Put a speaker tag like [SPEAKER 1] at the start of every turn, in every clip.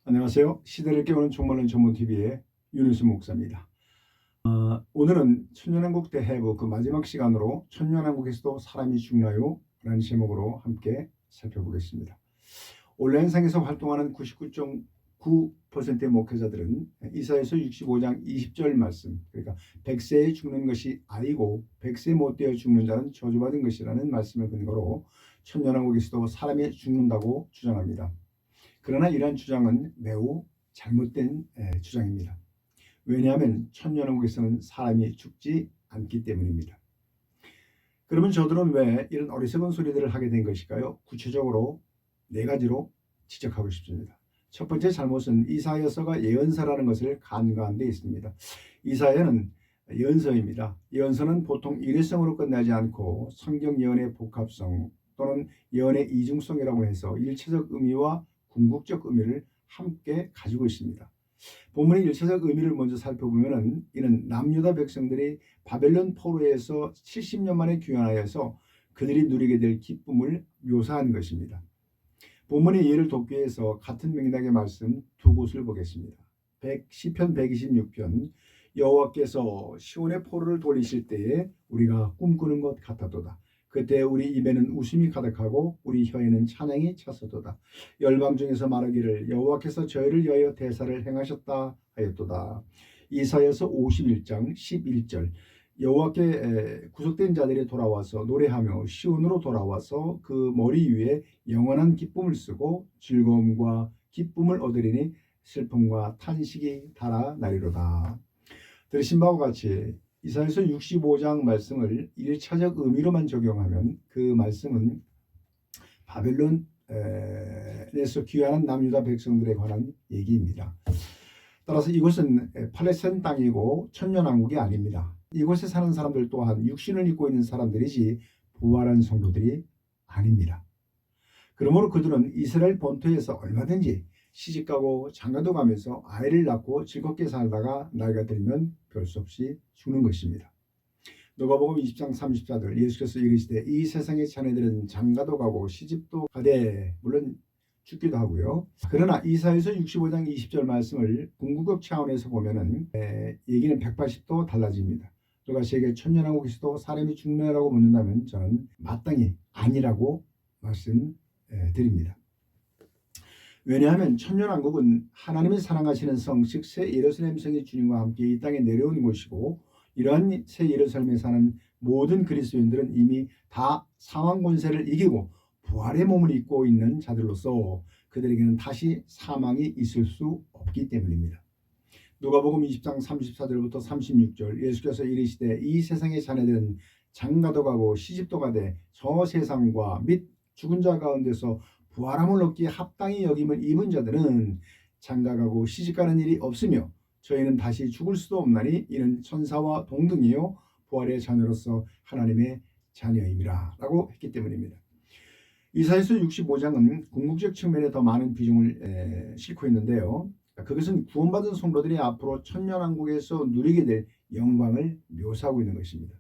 [SPEAKER 1] 안녕하세요. 시대를 깨우는 종말론 전문TV의 윤희수 목사입니다. 오늘은 천년왕국 대해부 그 마지막 시간으로 천년왕국에서도 사람이 죽나요? 라는 제목으로 함께 살펴보겠습니다. 온라인상에서 활동하는 99.9%의 목회자들은 이사야서 65장 20절 말씀, 그러니까 100세에 죽는 것이 아니고 100세 못 되어 죽는 자는 저주받은 것이라는 말씀을 근거로 천년왕국에서도 사람이 죽는다고 주장합니다. 그러나 이러한 주장은 매우 잘못된 주장입니다. 왜냐하면 천년왕국에서는 사람이 죽지 않기 때문입니다. 그러면 저들은 왜 이런 어리석은 소리들을 하게 된 것일까요? 구체적으로 네 가지로 지적하고 싶습니다. 첫 번째 잘못은 이사야서가 예언서라는 것을 간과한 데 있습니다. 이사야는 예언서입니다. 예언서는 보통 일회성으로 끝나지 않고 성경 예언의 복합성 또는 예언의 이중성이라고 해서 일체적 의미와 궁극적 의미를 함께 가지고 있습니다. 본문의 일차적 의미를 먼저 살펴보면 이는 남유다 백성들이 바벨론 포로에서 70년 만에 귀환하여서 그들이 누리게 될 기쁨을 묘사한 것입니다. 본문의 예를 돕기 위해서 같은 맥락의 말씀 두 곳을 보겠습니다. 시편 126편 여호와께서 시온의 포로를 돌리실 때에 우리가 꿈꾸는 것 같았도다. 그때 우리 입에는 웃음이 가득하고 우리 혀에는 찬양이 찼었도다. 열방 중에서 말하기를 여호와께서 저희를 위하여 대사를 행하셨다 하였도다. 이사야서 51장 11절 여호와께 구속된 자들이 돌아와서 노래하며 시온으로 돌아와서 그 머리 위에 영원한 기쁨을 쓰고 즐거움과 기쁨을 얻으리니 슬픔과 탄식이 달아나리로다. 들으신 바와 같이 이사야서 65장 말씀을 1차적 의미로만 적용하면 그 말씀은 바벨론에서 귀환한 남유다 백성들에 관한 얘기입니다. 따라서 이곳은 팔레스타인 땅이고 천년왕국이 아닙니다. 이곳에 사는 사람들 또한 육신을 입고 있는 사람들이지 부활한 성도들이 아닙니다. 그러므로 그들은 이스라엘 본토에서 얼마든지 시집가고 장가도 가면서 아이를 낳고 즐겁게 살다가 나이가 들면 별 수 없이 죽는 것입니다. 누가복음 20장 34절 예수께서 이르시되 이 세상의 자네들은 장가도 가고 시집도 가되 물론 죽기도 하고요. 그러나 이사야서 65장 20절 말씀을 궁극적 차원에서 보면은 얘기는 180도 달라집니다. 누가 세계 천년왕국에서도 사람이 죽느냐라고 묻는다면 저는 마땅히 아니라고 말씀드립니다. 왜냐하면 천년왕국은 하나님이 사랑하시는 성, 즉 새 예루살렘 성이 주님과 함께 이 땅에 내려온 곳이고 이러한 새 예루살렘에 사는 모든 그리스도인들은 이미 다 사망 권세를 이기고 부활의 몸을 입고 있는 자들로서 그들에게는 다시 사망이 있을 수 없기 때문입니다. 누가복음 20장 34절부터 36절 예수께서 이르시되 이 세상의 자네들은 장가도 가고 시집도 가되 저 세상과 및 죽은 자 가운데서 부활함을 얻기에 합당히 여김을 입은 자들은 장가가고 시집가는 일이 없으며 저희는 다시 죽을 수도 없나니 이는 천사와 동등이요 부활의 자녀로서 하나님의 자녀임이라 라고 했기 때문입니다. 이사야서 65장은 궁극적 측면에 더 많은 비중을 싣고 있는데요. 그것은 구원받은 성도들이 앞으로 천년왕국에서 누리게 될 영광을 묘사하고 있는 것입니다.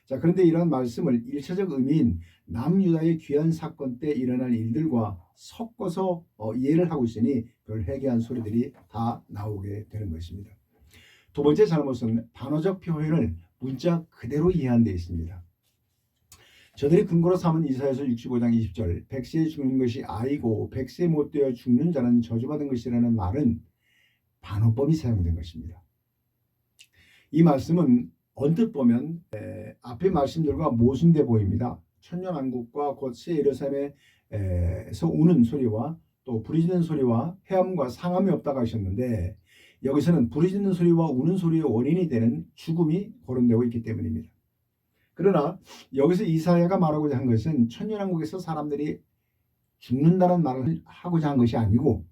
[SPEAKER 1] 자, 그런데 이러한 말씀을 일차적 의미인 남유다의 귀환 사건 때 일어날 일들과 섞어서 이해를 하고 있으니 별 회개한 소리들이 다 나오게 되는 것입니다. 두 번째 잘못은 단어적 표현을 문자 그대로 이해한 데 있습니다. 저들이 근거로 삼은 이사야서 65장 20절 100세에 죽는 것이 아이고 100세 못 되어 죽는 자는 저주받은 것이라는 말은 반어법이 사용된 것입니다. 이 말씀은 언뜻 보면 앞의 말씀들과 모순돼 보입니다. 천년왕국과 곧 새 예루살렘에서 우는 소리와 또 부르짖는 소리와 해함과 상함이 없다고 하셨는데 여기서는 부르짖는 소리와 우는 소리의 원인이 되는 죽음이 거론되고 있기 때문입니다. 그러나 여기서 이사야가 말하고자 한 것은 천년왕국에서 사람들이 죽는다는 말을 하고자 한 것이 아니고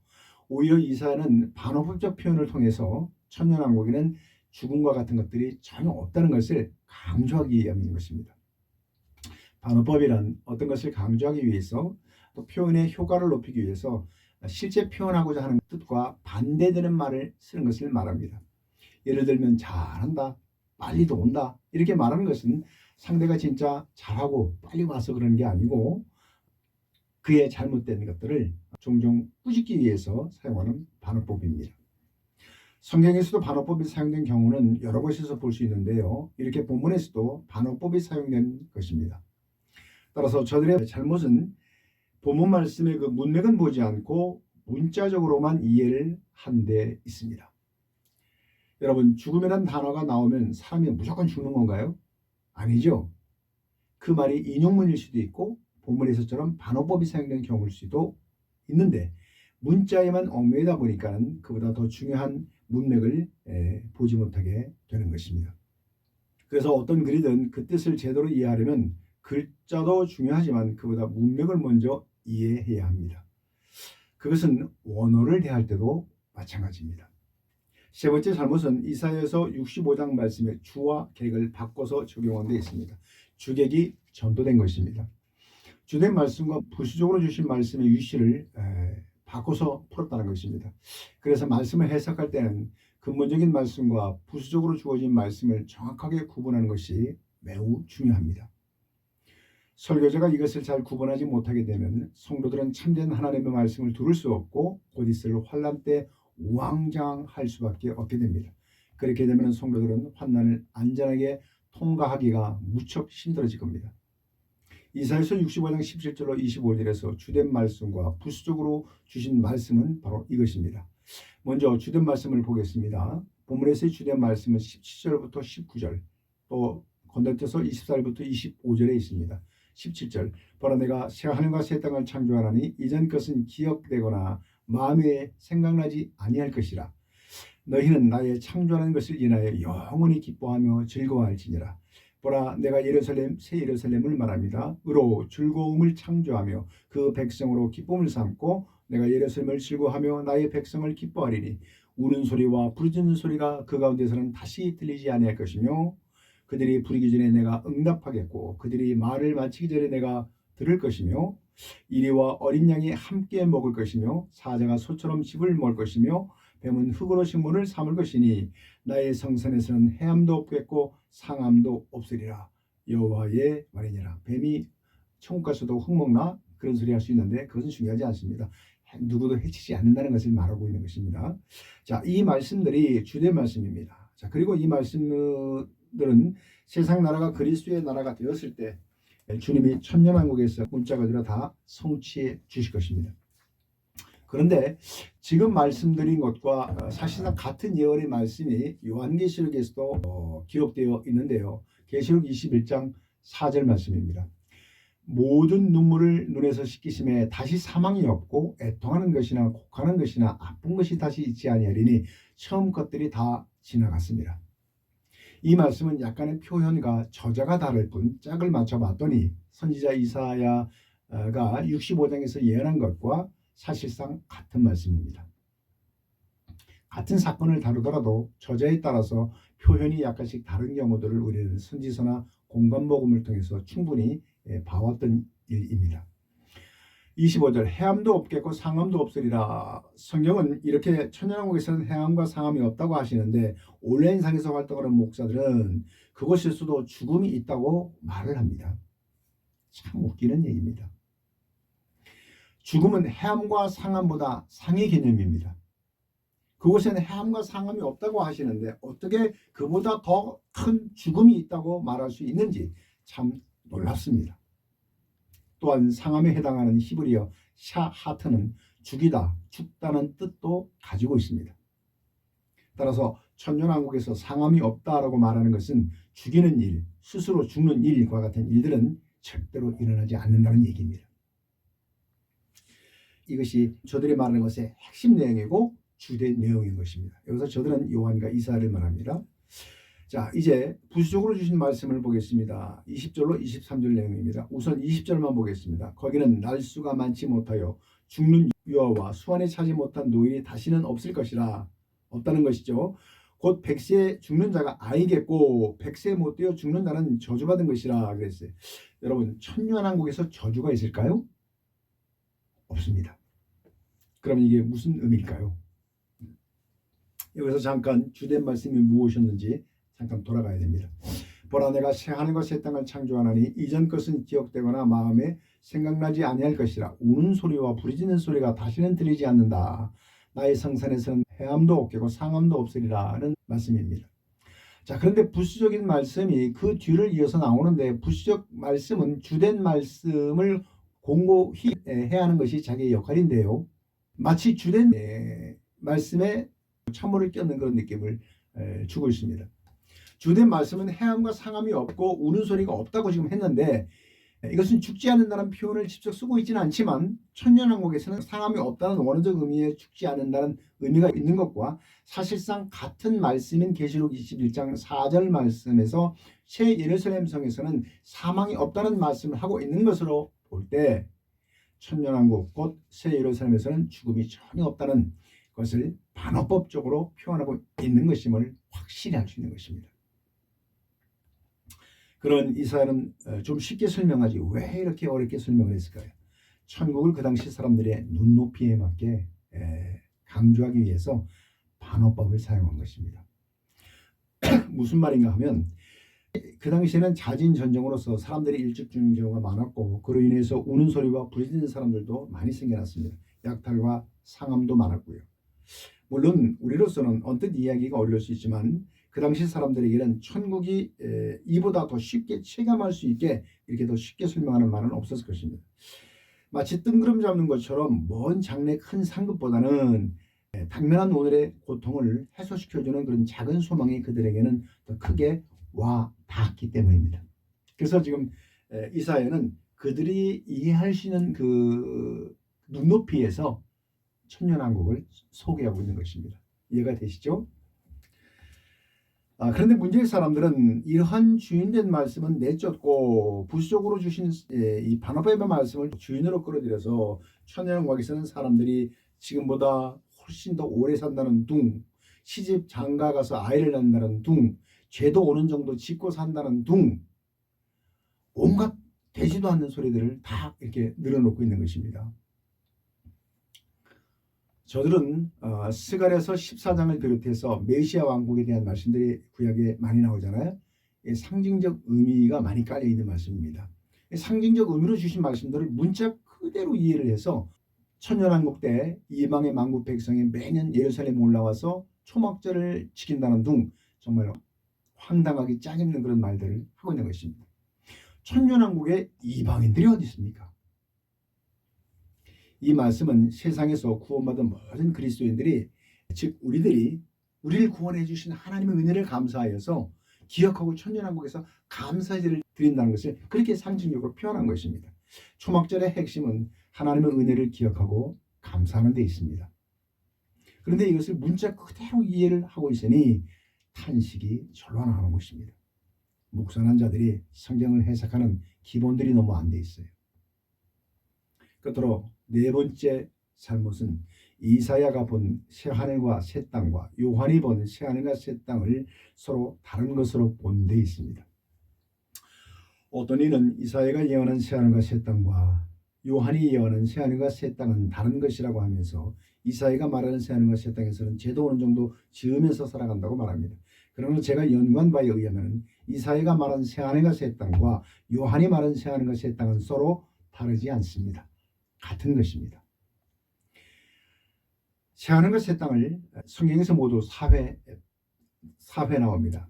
[SPEAKER 1] 오히려 이사야는 반어법적 표현을 통해서 천년왕국에는 죽음과 같은 것들이 전혀 없다는 것을 강조하기 위함인 것입니다. 반어법이란 어떤 것을 강조하기 위해서 또 표현의 효과를 높이기 위해서 실제 표현하고자 하는 뜻과 반대되는 말을 쓰는 것을 말합니다. 예를 들면 잘한다, 빨리도 온다 이렇게 말하는 것은 상대가 진짜 잘하고 빨리 와서 그러는 게 아니고 그의 잘못된 것들을 종종 꾸짖기 위해서 사용하는 반어법입니다. 성경에서도 반어법이 사용된 경우는 여러 곳에서 볼 수 있는데요. 이렇게 본문에서도 반어법이 사용된 것입니다. 따라서 저들의 잘못은 본문 말씀의 그 문맥은 보지 않고 문자적으로만 이해를 한 데 있습니다. 여러분, 죽음이라는 단어가 나오면 사람이 무조건 죽는 건가요? 아니죠. 그 말이 인용문일 수도 있고 본문에서처럼 반어법이 사용된 경우일 수도 있는데 문자에만 얽매이다 보니까 그보다 더 중요한 문맥을 보지 못하게 되는 것입니다. 그래서 어떤 글이든 그 뜻을 제대로 이해하려면 글자도 중요하지만 그보다 문맥을 먼저 이해해야 합니다. 그것은 원어를 대할 때도 마찬가지입니다. 세 번째 잘못은 이사야서 65장 말씀에 주와 객을 바꿔서 적용한 데 있습니다. 주객이 전도된 것입니다. 주된 말씀과 부수적으로 주신 말씀의 위치를 바꿔서 풀었다는 것입니다. 그래서 말씀을 해석할 때는 근본적인 말씀과 부수적으로 주어진 말씀을 정확하게 구분하는 것이 매우 중요합니다. 설교자가 이것을 잘 구분하지 못하게 되면 성도들은 참된 하나님의 말씀을 들을 수 없고 곧 있을 환난 때 우왕좌왕할 수밖에 없게 됩니다. 그렇게 되면 성도들은 환난을 안전하게 통과하기가 무척 힘들어질 겁니다. 이사야서 65장 17절로 25절에서 주된 말씀과 부수적으로 주신 말씀은 바로 이것입니다. 먼저 주된 말씀을 보겠습니다. 본문에서의 주된 말씀은 17절부터 19절, 또 건너뛰어서 24절부터 25절에 있습니다. 17절, 보라 내가 새 하늘과 새 땅을 창조하나니 이전 것은 기억되거나 마음에 생각나지 아니할 것이라. 너희는 나의 창조하는 것을 인하여 영원히 기뻐하며 즐거워할지니라. 보라 내가 예루살렘 새 예루살렘을 말합니다. 의로 즐거움을 창조하며 그 백성으로 기쁨을 삼고 내가 예루살렘을 즐거워하며 나의 백성을 기뻐하리니 우는 소리와 부르짖는 소리가 그 가운데서는 다시 들리지 아니할 것이며 그들이 부르기 전에 내가 응답하겠고 그들이 말을 마치기 전에 내가 들을 것이며 이리와 어린 양이 함께 먹을 것이며 사자가 소처럼 집을 먹을 것이며 뱀은 흙으로 식물을 삼을 것이니 나의 성산에서는 해함도 없겠고 상함도 없으리라. 여호와의 말이니라. 뱀이 천국 가서도 흙 먹나? 그런 소리 할 수 있는데 그것은 중요하지 않습니다. 누구도 해치지 않는다는 것을 말하고 있는 것입니다. 자, 이 말씀들이 주된 말씀입니다. 자, 그리고 이 말씀들은 세상 나라가 그리스도의 나라가 되었을 때 주님이 천년왕국에서 문자가 다 성취해 주실 것입니다. 그런데 지금 말씀드린 것과 사실상 같은 예언의 말씀이 요한계시록에서도 기록되어 있는데요. 계시록 21장 4절 말씀입니다. 모든 눈물을 눈에서 씻기심에 다시 사망이 없고 애통하는 것이나 곡하는 것이나 아픈 것이 다시 있지 아니하리니 처음 것들이 다 지나갔습니다. 이 말씀은 약간의 표현과 저자가 다를 뿐 짝을 맞춰봤더니 선지자 이사야가 65장에서 예언한 것과 사실상 같은 말씀입니다. 같은 사건을 다루더라도 저자에 따라서 표현이 약간씩 다른 경우들을 우리는 선지서나 공관복음을 통해서 충분히 봐왔던 일입니다. 25절 해함도 없겠고 상함도 없으리라. 성경은 이렇게 천년왕국에서는 해함과 상함이 없다고 하시는데 온라인상에서 활동하는 목사들은 그곳에서도 죽음이 있다고 말을 합니다. 참 웃기는 얘기입니다. 죽음은 해함과 상함보다 상의 개념입니다. 그곳에는 해함과 상함이 없다고 하시는데 어떻게 그보다 더 큰 죽음이 있다고 말할 수 있는지 참 놀랍습니다. 또한 상함에 해당하는 히브리어 샤하트는 죽이다, 죽다는 뜻도 가지고 있습니다. 따라서 천년왕국에서 상함이 없다라고 말하는 것은 죽이는 일, 스스로 죽는 일과 같은 일들은 절대로 일어나지 않는다는 얘기입니다. 이것이 저들이 말하는 것의 핵심 내용이고 주된 내용인 것입니다. 여기서 저들은 요한과 이사야를 말합니다. 자, 이제 부수적으로 주신 말씀을 보겠습니다. 20절로 23절 내용입니다. 우선 20절만 보겠습니다. 거기는 날수가 많지 못하여 죽는 유아와 수완에 차지 못한 노인이 다시는 없을 것이라. 없다는 것이죠. 곧 100세 죽는 자가 아니겠고 100세 못 되어 죽는 자는 저주받은 것이라 그랬어요. 여러분, 천년왕국에서 저주가 있을까요? 없습니다. 그럼 이게 무슨 의미일까요? 여기서 잠깐 주된 말씀이 무엇이었는지 잠깐 돌아가야 됩니다. 보라 내가 새 하늘과 새 땅을 창조하나니 이전 것은 기억되거나 마음에 생각나지 아니할 것이라. 우는 소리와 부르짖는 소리가 다시는 들리지 않는다. 나의 성산에서는 해함도 없겠고 상함도 없으리라는 말씀입니다. 자, 그런데 부수적인 말씀이 그 뒤를 이어서 나오는데, 부수적 말씀은 주된 말씀을 공고히 해야 하는 것이 자기의 역할인데요. 마치 주된 말씀에 찬물을 껴는 그런 느낌을 주고 있습니다. 주된 말씀은 해함과 상함이 없고 우는 소리가 없다고 지금 했는데, 이것은 죽지 않는다는 표현을 직접 쓰고 있지는 않지만 천년왕국에서는 상함이 없다는 원어적 의미에 죽지 않는다는 의미가 있는 것과 사실상 같은 말씀인 계시록 21장 4절 말씀에서 새 예루살렘 성에서는 사망이 없다는 말씀을 하고 있는 것으로 볼 때, 천년왕국 곧 새 예루살렘에서는 죽음이 전혀 없다는 것을 반어법적으로 표현하고 있는 것임을 확실히 알 수 있는 것입니다. 그런 이사야는 좀 쉽게 설명하지 왜 이렇게 어렵게 설명을 했을까요? 천국을 그 당시 사람들의 눈높이에 맞게 강조하기 위해서 반어법을 사용한 것입니다. 무슨 말인가 하면, 그 당시에는 자진전정으로서 사람들이 일찍 죽는 경우가 많았고, 그로 인해서 우는 소리와 부르짖는 사람들도 많이 생겨났습니다. 약탈과 상함도 많았고요. 물론 우리로서는 언뜻 이야기가 어려울 수 있지만 그 당시 사람들에게는 천국이 이보다 더 쉽게 체감할 수 있게 이렇게 더 쉽게 설명하는 말은 없었을 것입니다. 마치 뜬구름 잡는 것처럼 먼 장래 큰 상급보다는 당면한 오늘의 고통을 해소시켜주는 그런 작은 소망이 그들에게는 더 크게 와 닿았기 때문입니다. 그래서 지금 이사야는 그들이 이해할 수 있는 그 눈높이에서 천년왕국을 소개하고 있는 것입니다. 이해가 되시죠? 그런데 문제의 사람들은 이러한 주인된 말씀은 내쫓고 부수적으로 주신 이 반어법의 말씀을 주인으로 끌어들여서 천년왕국에 사는 사람들이 지금보다 훨씬 더 오래 산다는 둥, 시집 장가 가서 아이를 낳는다는 둥, 죄도 오는 정도 짓고 산다는 둥, 온갖 되지도 않는 소리들을 다 이렇게 늘어놓고 있는 것입니다. 저들은 스가랴서 14장을 비롯해서 메시아 왕국에 대한 말씀들이 구약에 많이 나오잖아요. 상징적 의미가 많이 깔려 있는 말씀입니다. 상징적 의미로 주신 말씀들을 문자 그대로 이해를 해서 천년왕국 때 이방의 만국 백성이 매년 예루살렘 올라와서 초막절을 지킨다는 등 정말 황당하기 짝있는 그런 말들을 하고 있는 것입니다. 천년왕국에 이방인들이 어디 있습니까? 이 말씀은 세상에서 구원받은 모든 그리스도인들이, 즉 우리를 구원해 주신 하나님의 은혜를 감사하여서 기억하고 천년왕국에서 감사제를 드린다는 것을 그렇게 상징적으로 표현한 것입니다. 초막절의 핵심은 하나님의 은혜를 기억하고 감사하는 데 있습니다. 그런데 이것을 문자 그대로 이해를 하고 있으니 탄식이 절로 나오는 것입니다. 묵선한 자들이 성경을 해석하는 기본들이 너무 안 돼 있어요. 끝으로 네 번째 잘못은 이사야가 본 새하늘과 새 땅과 요한이 본 새하늘과 새 땅을 서로 다른 것으로 본 데 있습니다. 어떤 이는 이사야가 예언한 새하늘과 새 땅과 요한이 예언한 새하늘과 새 땅은 다른 것이라고 하면서 이사야가 말하는 새하늘과 새 땅에서는 죄도 어느 정도 지으면서 살아간다고 말합니다. 그러나 제가 연구한 바에 의하면 이사야가 말한 새하늘과 새 땅과 요한이 말한 새하늘과 새 땅은 서로 다르지 않습니다. 같은 것입니다. 새하늘과 새 땅을 성경에서 모두 4회 나옵니다.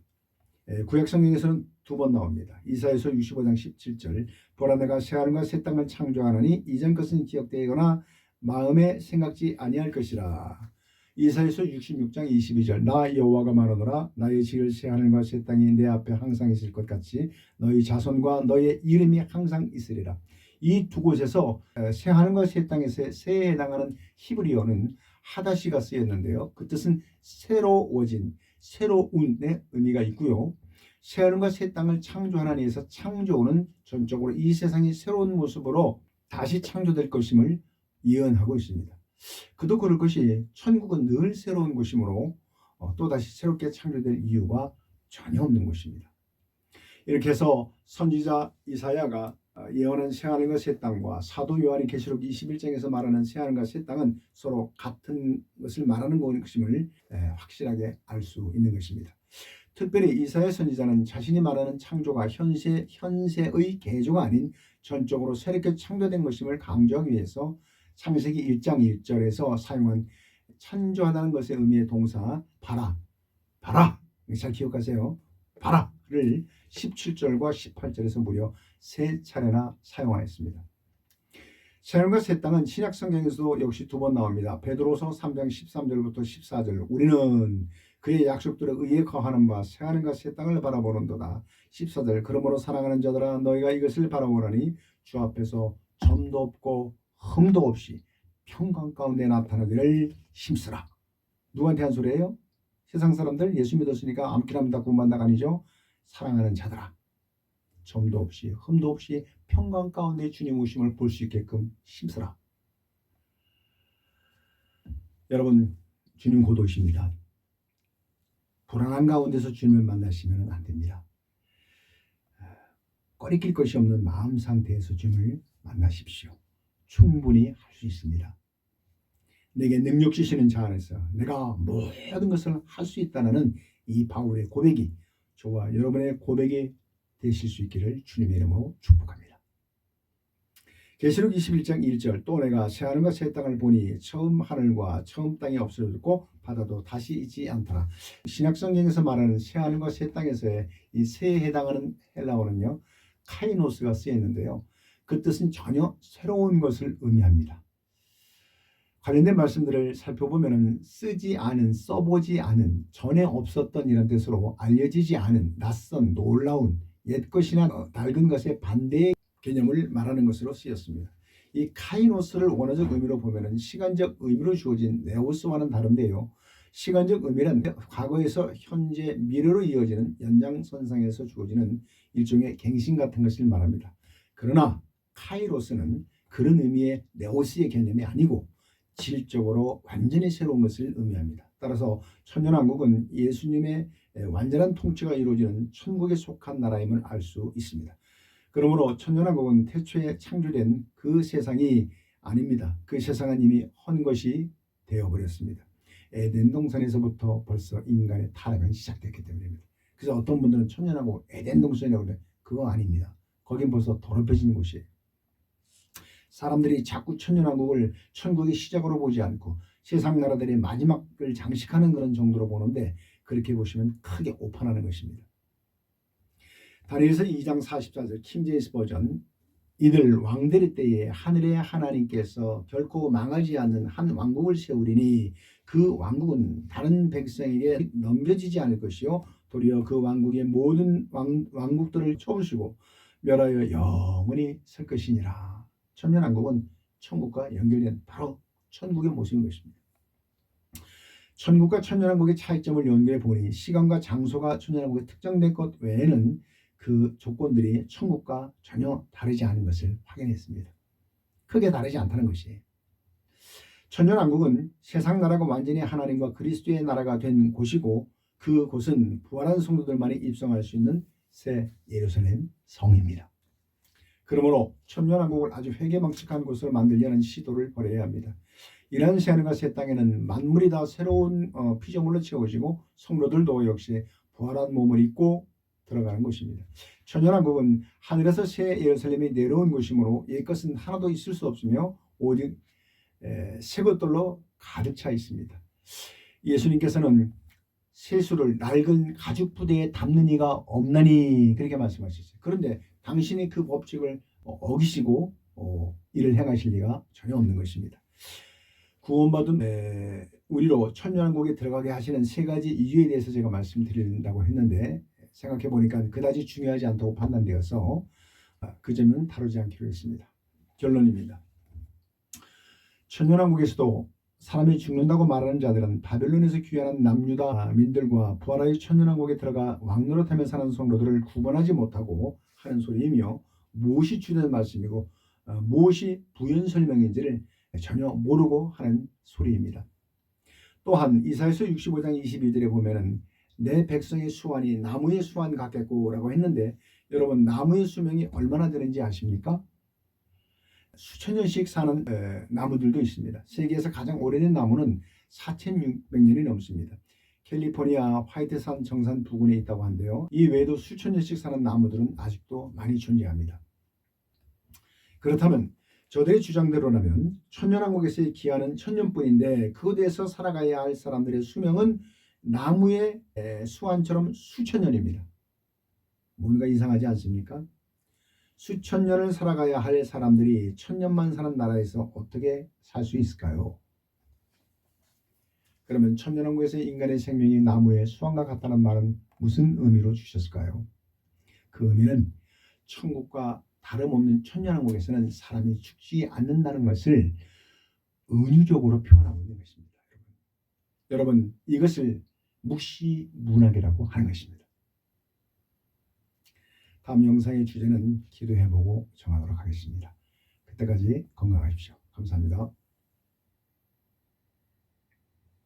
[SPEAKER 1] 구약 성경에서는 2번 나옵니다. 이사야서 65장 17절, 보라 내가 새하늘과 새 땅을 창조하노니 이전 것은 기억되거나 마음에 생각지 아니할 것이라. 이사야서 66장 22절, 나 여호와가 말하노라 나의 지을 새하늘과 새 땅이 내 앞에 항상 있을 것 같이 너희 자손과 너의 이름이 항상 있으리라. 이 두 곳에서 새하늘과 새 땅에서 새에 해당하는 히브리어는 하다시가 쓰였는데요. 그 뜻은 새로워진, 새로운의 의미가 있고요. 새하늘과 새 땅을 창조하는 이에서 창조는 전적으로 이 세상이 새로운 모습으로 다시 창조될 것임을 예언하고 있습니다. 그도 그럴 것이 천국은 늘 새로운 곳이므로 또다시 새롭게 창조될 이유가 전혀 없는 것입니다. 이렇게 해서 선지자 이사야가 예언한 새하늘과 새 땅과 사도 요한이 계시록 21장에서 말하는 새하늘과 새 땅은 서로 같은 것을 말하는 것임을 확실하게 알 수 있는 것입니다. 특별히 이사야 선지자는 자신이 말하는 창조가 현세의 개조가 아닌 전적으로 새롭게 창조된 것임을 강조하기 위해서 창세기 1장 1절에서 사용한 창조하다는 것의 의미의 동사 봐라, 봐라, 잘 기억하세요. 봐라를 17절과 18절에서 무려 3차례나 사용하였습니다. 새하늘과 새 땅은 신약 성경에서도 역시 2번 나옵니다. 베드로서 3장 13절부터 14절. 우리는 그의 약속들에 의해 거하는 바 새하늘과 새 땅을 바라보는도다. 14절. 그러므로 사랑하는 자들아 너희가 이것을 바라보라니 주 앞에서 점도 없고 흠도 없이 평강 가운데 나타나기를 힘쓰라. 누구한테 한 소리예요? 세상 사람들 예수 믿었으니까 암기랍니다 구만다가 아니죠. 사랑하는 자들아 점도 없이 흠도 없이 평강 가운데 주님 오심을 볼 수 있게끔 힘쓰라. 여러분 주님 곧 오십니다. 불안한 가운데서 주님을 만나시면 안 됩니다. 꺼리낄 것이 없는 마음 상태에서 주님을 만나십시오. 충분히 할 수 있습니다. 내게 능력 주시는 자 안에서 내가 모든 것을 할 수 있다는 이 바울의 고백이 저와 여러분의 고백이 되실 수 있기를 주님의 이름으로 축복합니다. 계시록 21장 1절 또 내가 새하늘과 새 땅을 보니 처음 하늘과 처음 땅이 없어졌고 바다도 다시 있지 않더라. 신약성경에서 말하는 새하늘과 새 땅에서의 이 새에 해당하는 헬라어는요 카이노스가 쓰였는데요. 그 뜻은 전혀 새로운 것을 의미합니다. 관련된 말씀들을 살펴보면 쓰지 않은, 써보지 않은, 전에 없었던 이런 뜻으로 알려지지 않은, 낯선, 놀라운, 옛것이나 낡은 것의 반대의 개념을 말하는 것으로 쓰였습니다. 이 카이노스를 원어적 의미로 보면 시간적 의미로 주어진 네오스와는 다른데요. 시간적 의미는 과거에서 현재, 미래로 이어지는 연장선상에서 주어지는 일종의 갱신 같은 것을 말합니다. 그러나 카이로스는 그런 의미의 네오스의 개념이 아니고 질적으로 완전히 새로운 것을 의미합니다. 따라서 천년왕국은 예수님의 완전한 통치가 이루어지는 천국에 속한 나라임을 알 수 있습니다. 그러므로 천년왕국은 태초에 창조된 그 세상이 아닙니다. 그 세상은 이미 헌 것이 되어버렸습니다. 에덴 동산에서부터 벌써 인간의 타락은 시작됐기 때문입니다. 그래서 어떤 분들은 천년왕국 에덴 동산이라고 하는데 그거 아닙니다. 거긴 벌써 더럽혀진 곳이에요. 사람들이 자꾸 천년왕국을 천국의 시작으로 보지 않고 세상 나라들의 마지막을 장식하는 그런 정도로 보는데 그렇게 보시면 크게 오판하는 것입니다. 다니엘서 2장 44절 킹제임스 버전 이들 왕들의 때에 하늘의 하나님께서 결코 망하지 않는 한 왕국을 세우리니 그 왕국은 다른 백성에게 넘겨지지 않을 것이요 도리어 그 왕국의 모든 왕국들을 쳐부시고 멸하여 영원히 설 것이니라. 천년왕국은 천국과 연결된 바로 천국의 모습인 것입니다. 천국과 천년왕국의 차이점을 연구해 보니 시간과 장소가 천년왕국에 특정된 것 외에는 그 조건들이 천국과 전혀 다르지 않은 것을 확인했습니다. 크게 다르지 않다는 것이에요. 천년왕국은 세상 나라가 완전히 하나님과 그리스도의 나라가 된 곳이고 그곳은 부활한 성도들만이 입성할 수 있는 새 예루살렘 성입니다. 그러므로 천년왕국을 아주 회개망측한 곳으로 만들려는 시도를 벌여야 합니다. 이러한 새하늘과 새 땅에는 만물이 다 새로운 피조물로 채워지고 성도들도 역시 부활한 몸을 입고 들어가는 것입니다. 천년왕국은 하늘에서 새 예루살렘이 내려온 것이므로 옛것은 하나도 있을 수 없으며 오직 새 것들로 가득 차 있습니다. 예수님께서는 세수를 낡은 가죽 부대에 담는 이가 없나니 그렇게 말씀하셨어요. 그런데 당신이 그 법칙을 어기시고 일을 행하실 리가 전혀 없는 것입니다. 구원받은 우리로 천년왕국에 들어가게 하시는 세 가지 이유에 대해서 제가 말씀드린다고 했는데 생각해 보니까 그다지 중요하지 않다고 판단되어서 그 점은 다루지 않기로 했습니다. 결론입니다. 천년왕국에서도 사람이 죽는다고 말하는 자들은 바벨론에서 귀환한 남유다민들과 부활하여 천년왕국에 들어가 왕노릇하며 사는 성도들을 구분하지 못하고 하는 소리이며 무엇이 주된 말씀이고 무엇이 부연 설명인지를 전혀 모르고 하는 소리입니다. 또한 이사야서 65장 22절에 보면은 내 백성의 수완이 나무의 수완 같겠고 라고 했는데 여러분 나무의 수명이 얼마나 되는지 아십니까? 수천 년씩 사는 나무들도 있습니다. 세계에서 가장 오래된 나무는 4,600년이 넘습니다. 캘리포니아 화이트산 정산 부근에 있다고 한데요. 이 외에도 수천 년씩 사는 나무들은 아직도 많이 존재합니다. 그렇다면 저들의 주장대로라면 천년왕국에서의 기한은 천년뿐인데 그곳에서 살아가야 할 사람들의 수명은 나무의 수완처럼 수천 년입니다. 뭔가 이상하지 않습니까? 수천 년을 살아가야 할 사람들이 천년만 사는 나라에서 어떻게 살 수 있을까요? 그러면 천년왕국에서 인간의 생명이 나무의 수완과 같다는 말은 무슨 의미로 주셨을까요? 그 의미는 천국과 다름없는 천년왕국에서는 사람이 죽지 않는다는 것을 은유적으로 표현하고 있는 것입니다. 여러분, 이것을 묵시문학이라고 하는 것입니다. 다음 영상의 주제는 기도해보고 정하도록 하겠습니다. 그때까지 건강하십시오. 감사합니다.